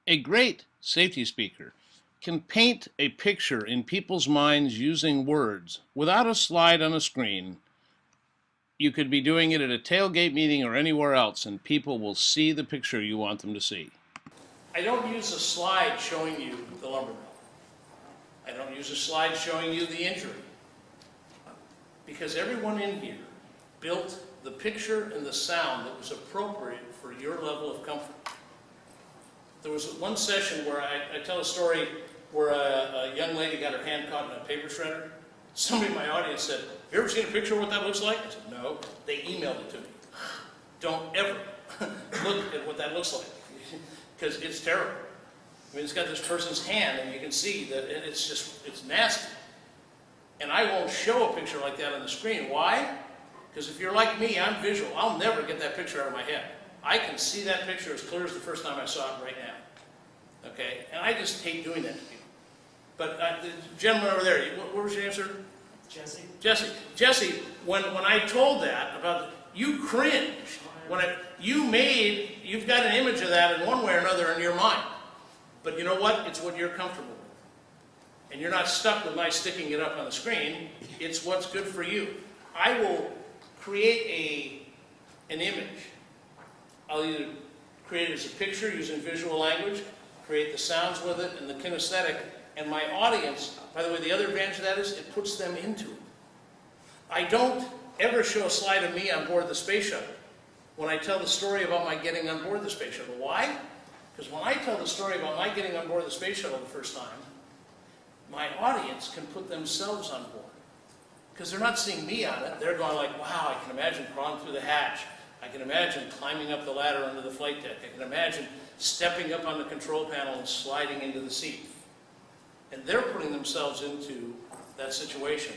A great safety speaker can paint a picture in people's minds using words without a slide on a screen. You could be doing it at a tailgate meeting or anywhere else, and people will see the picture you want them to see. I don't use a slide showing you the lumber mill. I don't use a slide showing you the injury. Because everyone in here built the picture and the sound that was appropriate for your level of comfort. There was one session where I tell a story where a young lady got her hand caught in a paper shredder. Somebody in my audience said, "Have you ever seen a picture of what that looks like?" I said, "No." They emailed it to me. Don't ever look at what that looks like, because it's terrible. I mean, it's got this person's hand, and you can see that it's nasty. And I won't show a picture like that on the screen. Why? Because if you're like me, I'm visual. I'll never get that picture out of my head. I can see that picture as clear as the first time I saw it right now. Okay? And I just hate doing that to people. But the gentleman over there, what was your name, sir? Jesse. Jesse, when I told that about, you cringed. You've got an image of that in one way or another in your mind. But you know what? It's what you're comfortable with. And you're not stuck with my sticking it up on the screen. It's what's good for you. I will create an image. I'll either create it as a picture using visual language, create the sounds with it and the kinesthetic, and my audience, by the way, the other advantage of that is it puts them into it. I don't ever show a slide of me on board the space shuttle when I tell the story about my getting on board the space shuttle. Why? Because when I tell the story about my getting on board the space shuttle the first time, my audience can put themselves on board. Because they're not seeing me on it. They're going like, wow, I can imagine crawling through the hatch. I can imagine climbing up the ladder under the flight deck. I can imagine stepping up on the control panel and sliding into the seat. And they're putting themselves into that situation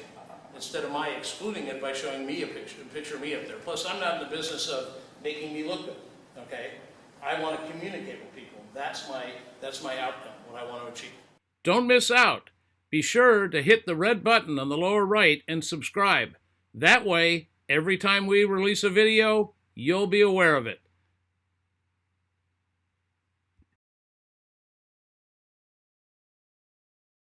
instead of my excluding it by showing me a picture of me up there. Plus, I'm not in the business of making me look good, okay? I want to communicate with people. That's my outcome, what I want to achieve. Don't miss out. Be sure to hit the red button on the lower right and subscribe. That way, every time we release a video, you'll be aware of it.